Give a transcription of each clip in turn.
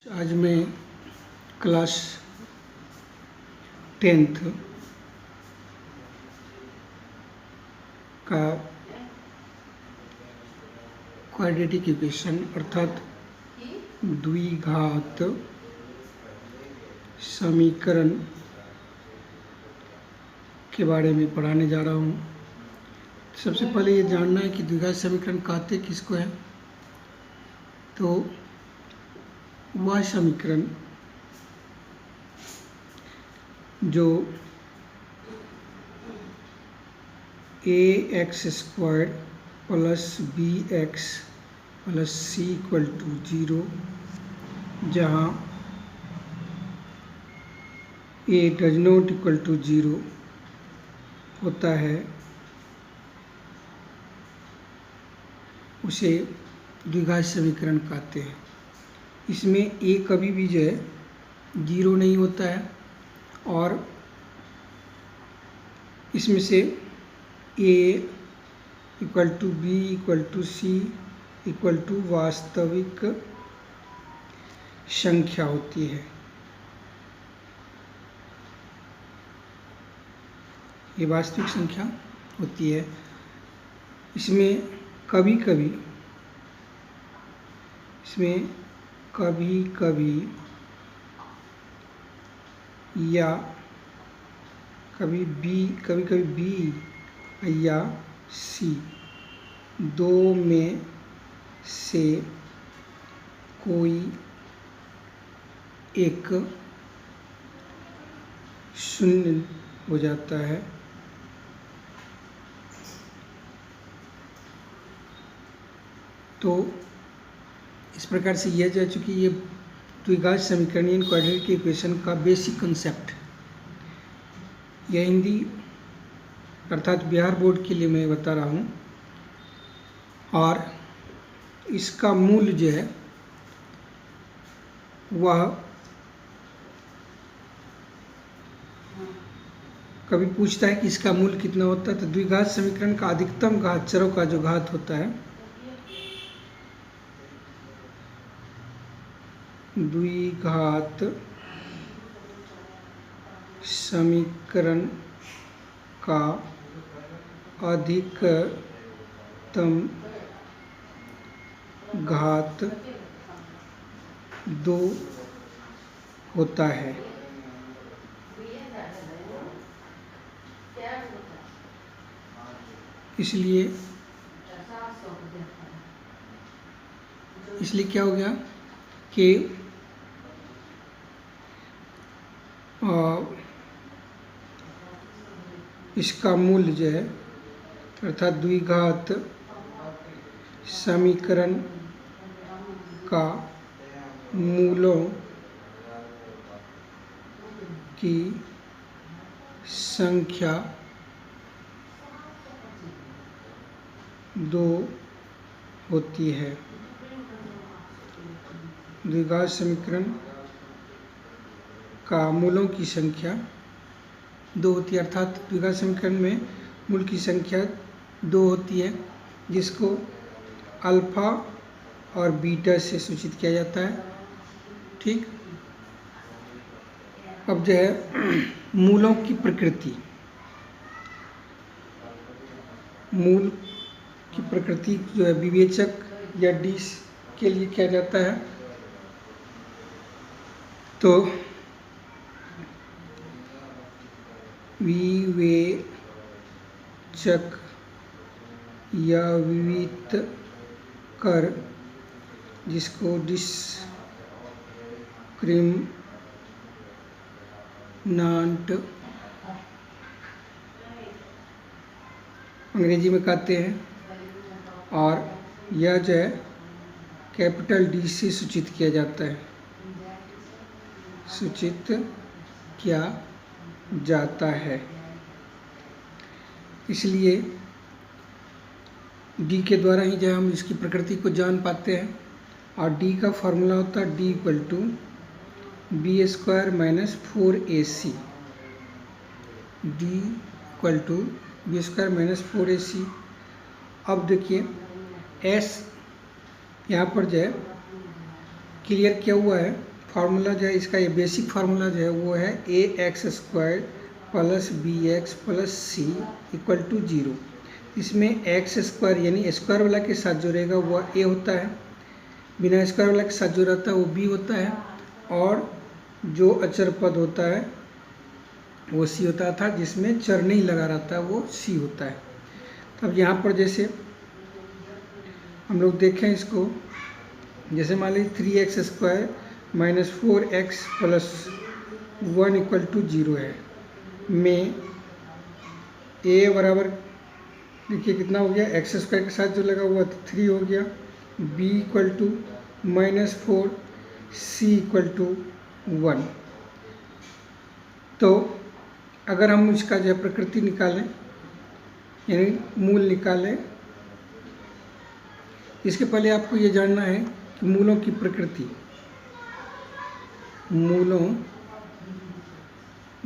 आज मैं class 10th का क्वाड्रेटिक इक्वेशन अर्थात द्विघात समीकरण के बारे में पढ़ाने जा रहा हूँ। सबसे पहले ये जानना है कि द्विघात समीकरण कहते किसको है। तो वह समीकरण जो ax² plus bx plus c equal to 0, जहाँ a does not equal to 0 होता है, उसे द्विघात समीकरण कहते हैं। इसमें a कभी भी जो है 0 नहीं होता है और इसमें से a equal to b equal to c equal to वास्तविक संख्या होती है। ये वास्तविक संख्या होती है। इसमें कभी कभी या कभी b या c दो में से कोई एक शून्य हो जाता है। तो इस प्रकार से यह जा चुकी ये द्विघात समीकरण इन क्वाड्रेटिक इक्वेशन का बेसिक कंसेप्ट। यह हिंदी अर्थात बिहार बोर्ड के लिए मैं बता रहा हूँ और इसका मूल जो है वह कभी पूछता है कि इसका मूल कितना होता है। तो द्विघात समीकरण का अधिकतम घात, चरों का जो घात होता है, द्विघात समीकरण का अधिकतम घात 2 होता है। इसलिए क्या हो गया कि इसका मूल्य जो है अर्थात द्विघात समीकरण का मूलों की संख्या 2 होती है। द्विघात समीकरण का मूलों की संख्या 2 होती है, अर्थात द्विघात समीकरण में मूल की संख्या 2 होती है, जिसको अल्फा और बीटा से सूचित किया जाता है। ठीक। अब जो है मूलों की प्रकृति, मूल की प्रकृति जो है विवेचक या डी के लिए किया जाता है। तो विवेचक या विवितकर, जिसको डिस्क्रिमिनांट अंग्रेजी में कहते हैं, और यह जो है कैपिटल डी से सूचित किया जाता है, सूचित किया जाता है। इसलिए डी के द्वारा ही जो हम इसकी प्रकृति को जान पाते हैं। और डी का फॉर्मूला होता है D equal to b² minus 4ac, D equal to b² minus 4ac। अब देखिए एस यहाँ पर जो है क्लियर किया हुआ है फार्मूला जो है इसका, ये बेसिक फार्मूला जो है वो है ax² plus bx plus c equal to 0। इसमें x² यानी स्क्वायर वाला के साथ जो रहेगा वो a होता है, बिना स्क्वायर वाला के साथ जो रहता है वो b होता है, और जो अचर पद होता है वो c होता था, जिसमें चर नहीं लगा रहता है वो c होता है। तब यहाँ पर जैसे हम लोग देखें इसको, जैसे मान लीजिए 3x² minus 4x plus 1 equal to 0 है, में a बराबर देखिए कितना हो गया, x² के साथ जो लगा हुआ 3 हो गया, b equal to -4, c equal to 1। तो अगर हम इसका जो है प्रकृति निकालें यानी मूल निकालें, इसके पहले आपको ये जानना है कि मूलों की प्रकृति, मूलों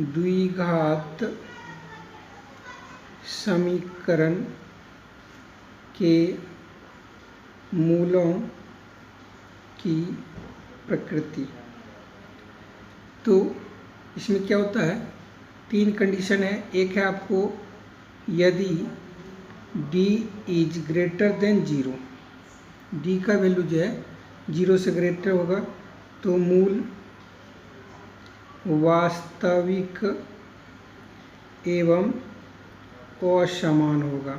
द्विघात समीकरण के मूलों की प्रकृति। तो इसमें क्या होता है, 3 कंडीशन है। एक है आपको यदि d is greater than 0, d का वैल्यू जो है 0 से ग्रेटर होगा तो मूल वास्तविक एवं असमान होगा,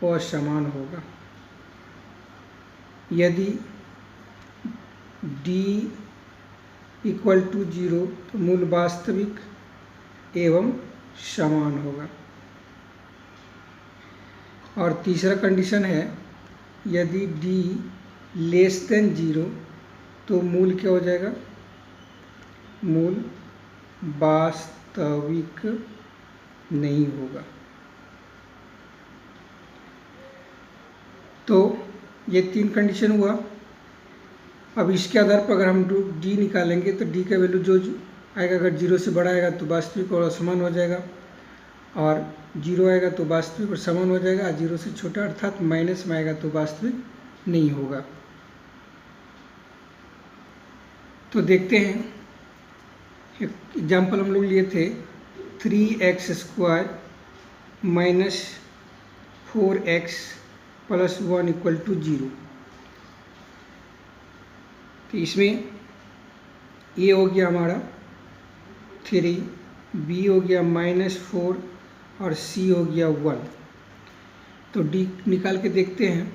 असमान होगा। यदि d इक्वल टू 0 तो मूल वास्तविक एवं समान होगा। और तीसरा कंडीशन है यदि d लेस देन 0 तो मूल क्या हो जाएगा, मूल वास्तविक नहीं होगा। तो ये 3 कंडीशन हुआ। अब इसके आधार पर अगर हम d निकालेंगे तो d का वैल्यू जो आएगा, अगर 0 से बड़ा आएगा तो वास्तविक और असमान हो जाएगा, और 0 आएगा तो वास्तविक और समान हो जाएगा, और 0 से छोटा अर्थात माइनस में आएगा तो वास्तविक नहीं होगा। तो देखते हैं, एक एग्जाम्पल हम लोग लिए थे 3x² minus 4x plus 1 equal to 0। तो इसमें a हो गया हमारा 3, b हो गया -4 और c हो गया 1। तो d निकाल के देखते हैं,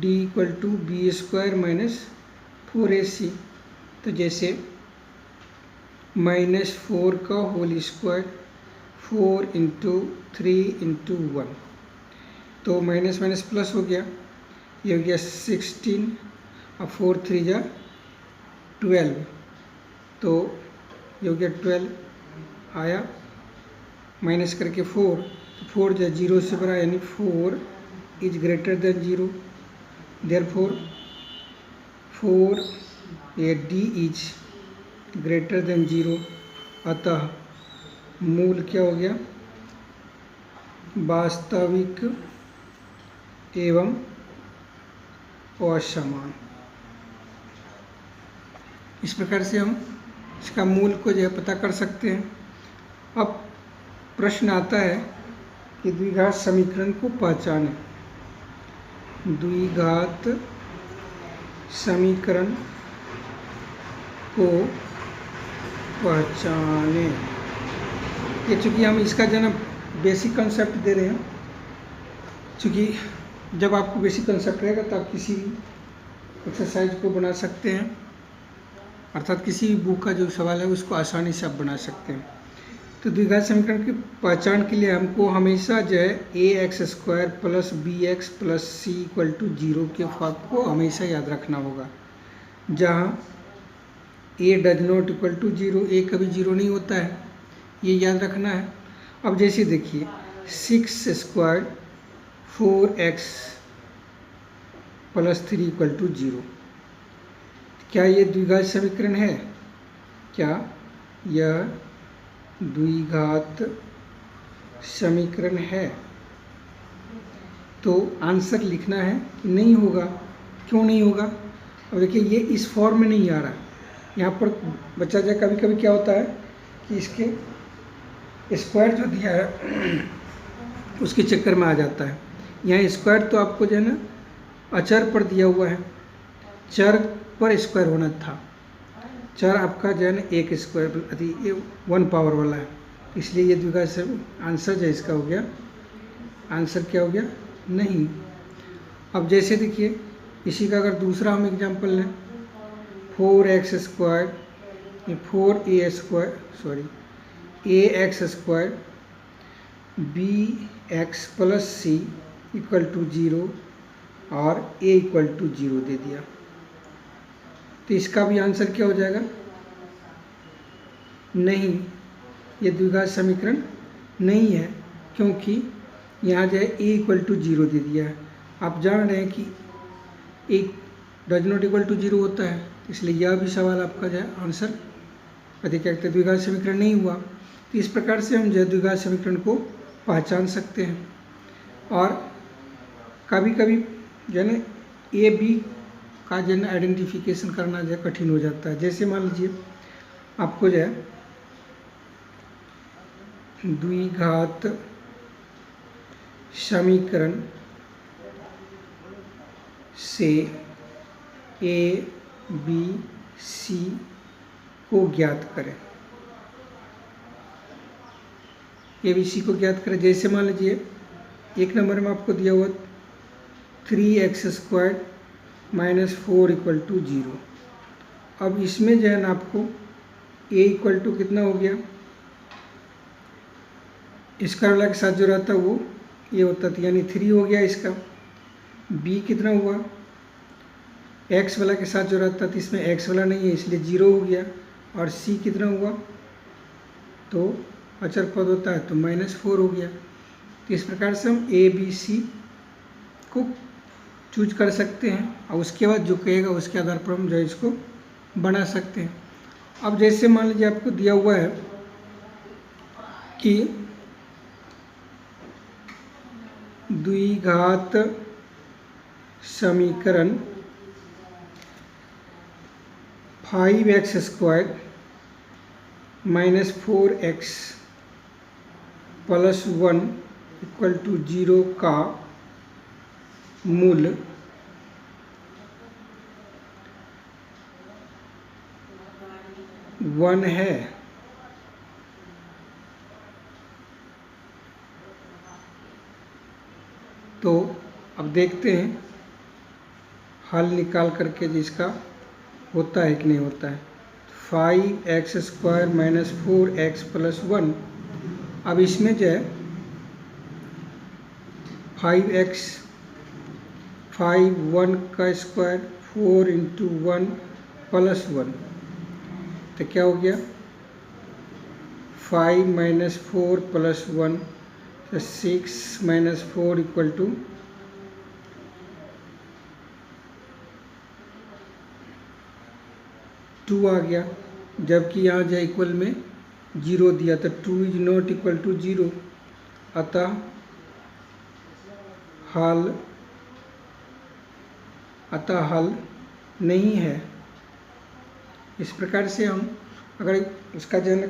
d equal to b² minus 4ac। तो जैसे -4 का होल स्क्वायर 4 इंटू 3 इंटू 1, तो माइनस माइनस प्लस हो गया, ये हो गया 16 और 4 3 जा 12, तो ये हो गया 12 आया, माइनस करके 4, तो 4 जा 0 से बड़ा यानी 4 इज ग्रेटर देन 0, देयरफॉर 4 ये d इज ग्रेटर देन 0, अतः मूल क्या हो गया, वास्तविक एवं असमान। इस प्रकार से हम इसका मूल को जो है पता कर सकते हैं। अब प्रश्न आता है कि द्विघात समीकरण को पहचानें। द्विघात समीकरण को पहचानें। ये चूँकि हम इसका जो है बेसिक कंसेप्ट दे रहे हैं, चूँकि जब आपको बेसिक कंसेप्ट रहेगा तो आप किसी भी एक्सरसाइज को बना सकते हैं, अर्थात किसी भी बुक का जो सवाल है उसको आसानी से आप बना सकते हैं। तो द्विघात समीकरण की पहचान के लिए हमको हमेशा जो है ax² plus bx plus c equal to 0 के फॉर्म को हमेशा याद रखना होगा, जहाँ a does not equal to 0, a कभी 0 नहीं होता है, ये याद रखना है। अब जैसे देखिए 6² 4x प्लस 3 इक्वल टू 0, क्या ये द्विघात समीकरण है? क्या यह द्विघात समीकरण है? तो आंसर लिखना है कि नहीं होगा, क्यों नहीं होगा? अब देखिए ये इस फॉर्म में नहीं आ रहा, यहाँ पर बच्चा जाए कभी कभी क्या होता है कि इसके स्क्वायर जो दिया है उसके चक्कर में आ जाता है। यहाँ स्क्वायर तो आपको जो है ना अचर पर दिया हुआ है, चर पर स्क्वायर होना था। चर आपका जो है ना एक स्क्वायर ये 1 पावर वाला है, इसलिए ये द्विघात से आंसर जो इसका हो गया, आंसर क्या हो गया? नहीं। अब जैसे देखिए इसी का अगर दूसरा हम एग्जांपल लें, 4x square, 4a square sorry ax square bx plus c equal to 0 और a इक्वल टू 0 दे दिया, तो इसका भी आंसर क्या हो जाएगा? नहीं, ये द्विघात समीकरण नहीं है, क्योंकि यहाँ जो है a इक्वल टू 0 दे दिया है। आप जान रहे हैं कि a does not equal to 0 होता है, इसलिए यह भी सवाल आपका जो है आंसर अधिक द्विघात समीकरण नहीं हुआ। तो इस प्रकार से हम जो है द्विघात समीकरण को पहचान सकते हैं। और कभी कभी जो है ना ए बी का जो है आइडेंटिफिकेशन करना जो है कठिन हो जाता है। जैसे मान लीजिए आपको जो है द्विघात समीकरण से ए बी सी को ज्ञात करें, ए बी सी को ज्ञात करें। जैसे मान लीजिए एक नंबर में आपको दिया हुआ 3x square minus 4 equal to 0। अब इसमें जो है ना आपको a इक्वल टू कितना हो गया, स्क्वायर वाला के साथ जो रहता है वो ये होता था, यानी 3 हो गया इसका। b कितना हुआ, x वाला के साथ जो रहता था इसमें x वाला नहीं है इसलिए 0 हो गया। और c कितना हुआ, तो अचर पद होता है तो -4 हो गया। तो इस प्रकार से हम a b c को चूज कर सकते हैं और उसके बाद जो कहेगा उसके आधार पर हम जो है इसको बना सकते हैं। अब जैसे मान लीजिए आपको दिया हुआ है कि द्विघात समीकरण 5x square minus 4x plus 1 equal to 0 का मूल 1 है। तो अब देखते हैं हल निकाल करके जिसका होता है कि नहीं होता है। 5x square minus 4x plus 1, अब इसमें जो है 5x 1 का स्क्वायर 4 इंटू 1 प्लस 1, तो क्या हो गया 5 माइनस 4 प्लस 1, तो 6 माइनस 4 इक्वल टू 2 आ गया। जबकि यहाँ जो इक्वल में 0 दिया तो 2 इज नॉट इक्वल टू 0, अतः हल नहीं है। इस प्रकार से हम अगर उसका जो है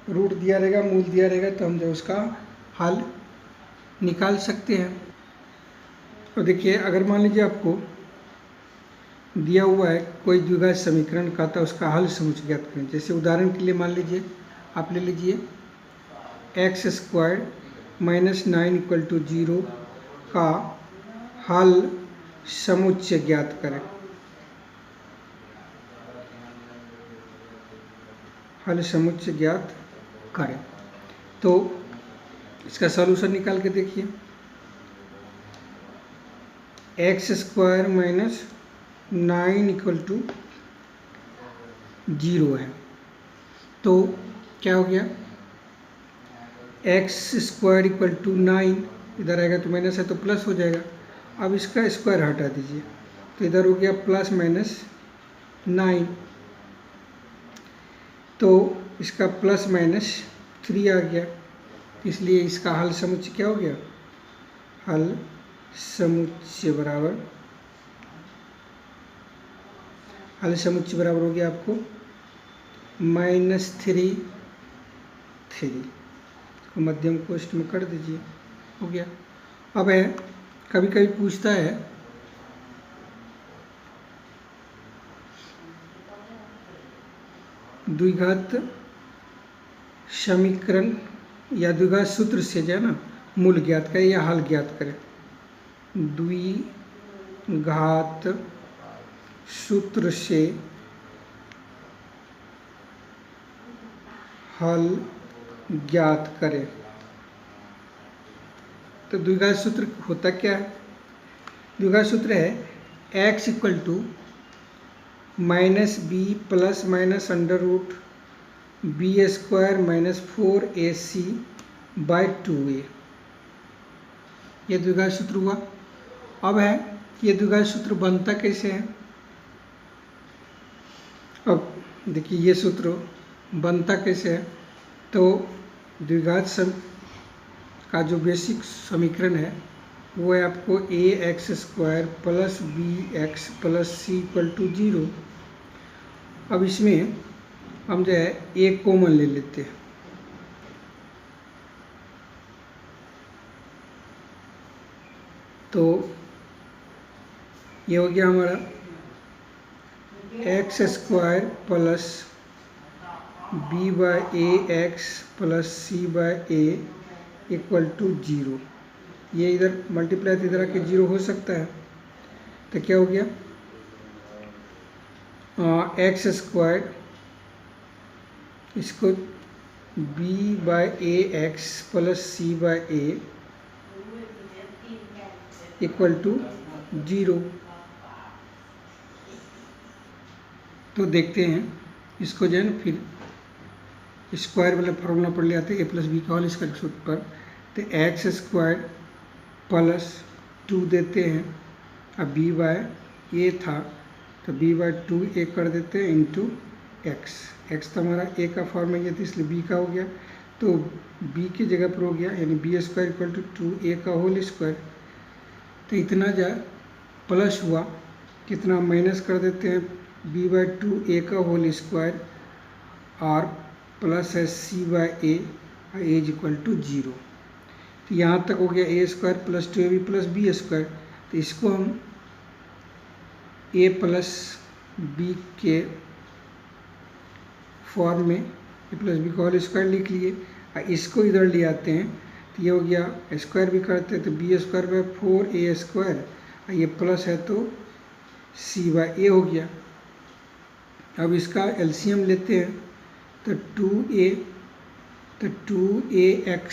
रूट दिया रहेगा, मूल दिया रहेगा, तो हम जो उसका हल निकाल सकते हैं। तो देखिए अगर मान लीजिए आपको दिया हुआ है कोई द्विघात समीकरण का, तो उसका हल समुच्चय ज्ञात करें। जैसे उदाहरण के लिए मान लीजिए आप ले लीजिए x square minus 9 equal to 0 का हल समुच्चय ज्ञात करें। हल समुच्चय ज्ञात करें, तो इसका सॉल्यूशन निकाल के देखिए। x square minus 9 equal to 0 है, तो क्या हो गया x स्क्वायर इक्वल टू 9, इधर आएगा तो माइनस है तो प्लस हो जाएगा। अब इसका स्क्वायर हटा दीजिए तो इधर हो गया प्लस माइनस 9, तो इसका प्लस माइनस 3 आ गया, इसलिए इसका हल समुच्चय क्या हो गया, हल समुच्चय बराबर हल समुच्चय बराबर हो गया आपको -3 3 को मध्यम कोष्ठ में कर दीजिए, हो गया। अब है कभी कभी पूछता है द्विघात समीकरण या द्विघात सूत्र से जो है ना मूल ज्ञात करें या हल ज्ञात करें। द्विघात सूत्र से हल ज्ञात करें। तो द्विघात सूत्र होता क्या है? द्विघात सूत्र है x equal to -b plus minus under root b² minus 4ac by 2a। यह द्विघात सूत्र हुआ। अब है ये द्विघात सूत्र बनता कैसे है? अब देखिए ये सूत्र बनता कैसे है। तो द्विघात का जो बेसिक समीकरण है वो है आपको ax² plus bx plus c equal to 0। अब इसमें हम जो है a कॉमन ले लेते हैं। तो ये हो गया हमारा x² plus b by ax plus c by a equal to 0। ये इधर मल्टीप्लाई इधर आके 0 हो सकता है। तो क्या हो गया x² इसको b by ax plus c by a equal to 0। तो देखते हैं इसको जो है ना फिर स्क्वायर वाला फॉर्मूला पढ़ ले आते हैं a प्लस बी का होल स्क्वायर के सूत्र पर। तो x² प्लस 2 देते हैं। अब b बाय a था तो b बाय 2a कर देते हैं इंटू x तो हमारा a का फॉर्म है तो इसलिए b का हो गया। तो b की जगह पर हो गया यानी b² इक्वल टू 2a का होल स्क्वायर। तो इतना जा प्लस हुआ कितना माइनस कर देते हैं b बाय 2a का होल स्क्वायर और प्लस है c by a is equal to 0। तो यहाँ तक हो गया a² plus 2ab plus b²। तो इसको हम a प्लस b के फॉर्म में a प्लस बी का होल स्क्वायर लिख लिए और इसको इधर ले आते हैं। तो ये हो गया स्क्वायर भी करते हैं तो b² बाय 4a² और ये प्लस है तो c बाय a हो गया। अब इसका एलसीएम लेते हैं तो 2ax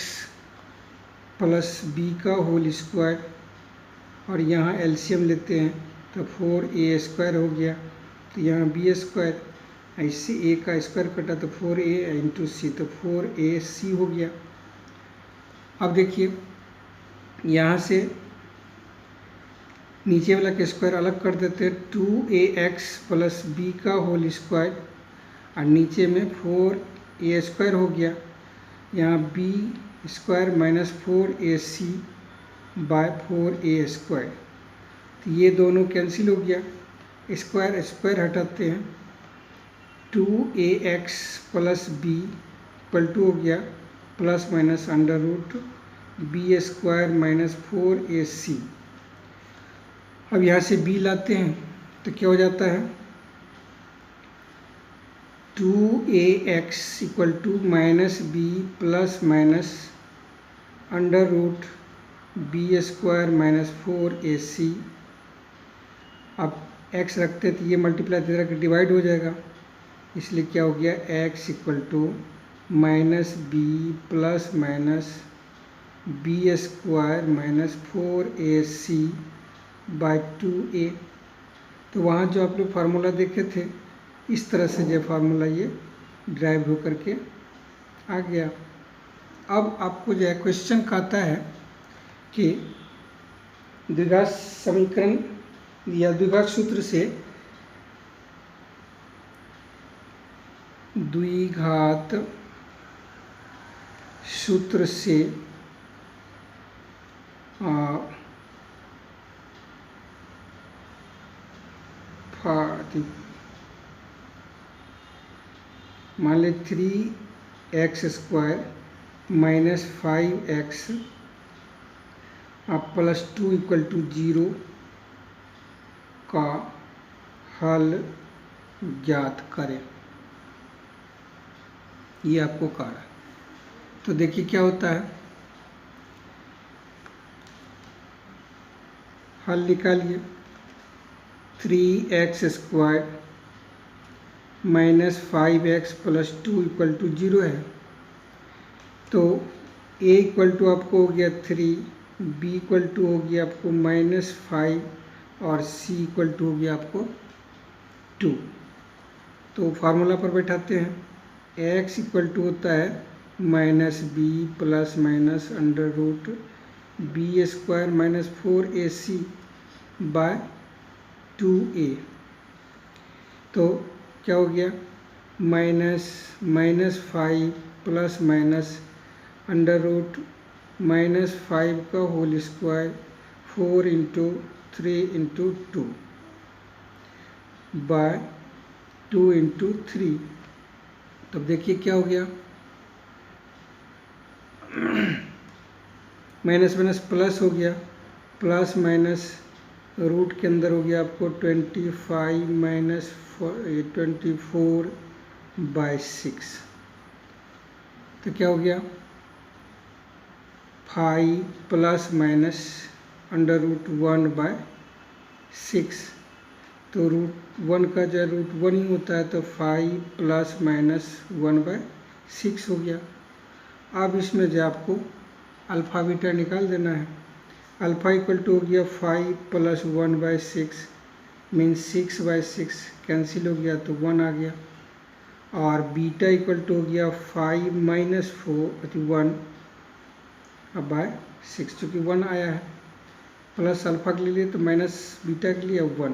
प्लस b का होल स्क्वायर और यहाँ एलसीएम लेते हैं तो 4a² हो गया। तो यहाँ b² इससे a का स्क्वायर कटा तो 4a इंटू सी तो 4ac हो गया। अब देखिए यहाँ से नीचे वाला का स्क्वायर अलग कर देते हैं 2ax प्लस b का होल स्क्वायर और नीचे में 4a² हो गया। यहाँ b² minus 4ac bye 4a²। तो ये दोनों कैंसिल हो गया। स्क्वायर स्क्वायर हटाते हैं 2ax plus b equal to हो गया plus minus under root b² minus 4ac। अब यहाँ से b लाते हैं तो क्या हो जाता है 2ax equal to minus b plus minus under root b² minus 4ac। अब x रखते तो ये मल्टीप्लाई इधर के डिवाइड हो जाएगा इसलिए क्या हो गया x equal to minus b plus minus b² minus 4ac by 2a। तो वहाँ जो आप लोग फार्मूला देखे थे इस तरह से जो फार्मूला ये ड्राइव होकर के आ गया। अब आपको जो है क्वेश्चन कहता है कि द्विघात समीकरण या द्विघात सूत्र से द्विघात सूत्र से मान लें 3x² minus 5x plus 2 equal to 0 का हल ज्ञात करें, ये आपको कहा है। तो देखिए क्या होता है, हल निकालिए। 3x² minus 5x plus 2 equal to 0 है। तो a इक्वल टू आपको हो गया 3, b इक्वल टू हो गया आपको -5 और c इक्वल टू हो गया आपको 2। तो फार्मूला पर बैठाते हैं। x इक्वल टू होता है -b plus minus under root b² minus 4ac by 2a। तो क्या हो गया, -5 प्लस माइनस अंडर रूट -5 का whole square 4 into 3 into 2 by 2 into 3। तब देखिए क्या हो गया, माइनस माइनस प्लस हो गया, प्लस माइनस रूट के अंदर हो गया आपको 25 माइनस 24 बाय 6। तो क्या हो गया, 5 plus minus under root 1 by 6। तो रूट 1 का जो रूट 1 ही होता है, तो 5 प्लस माइनस 1 बाय 6 हो गया। अब इसमें जो आपको अल्फ़ा बीटा निकाल देना है। अल्फ़ा इक्वल टू हो गया 5 plus 1 by 6 means 6 by 6 cancel हो गया, तो 1 आ गया। और बीटा इक्वल टू हो गया 5 माइनस 1 बाय 6, चूँकि 1 आया है, प्लस अल्फ़ा के लिए तो माइनस बीटा के लिए 1।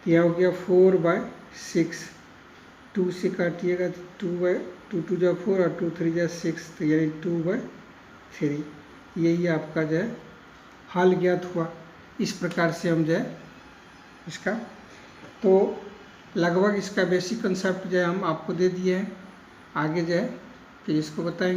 तो यह हो गया 4 बाय 6, 2 से काटिएगा तो 2 2 जा 4 और 2 3 जा 6, तो यानी 2 बाय 3। यही आपका जो है हल ज्ञात हुआ। इस प्रकार से हम जो है इसका, तो लगभग इसका बेसिक कंसेप्ट जो है हम आपको दे दिए हैं। आगे जो है फिर इसको बताएंगे।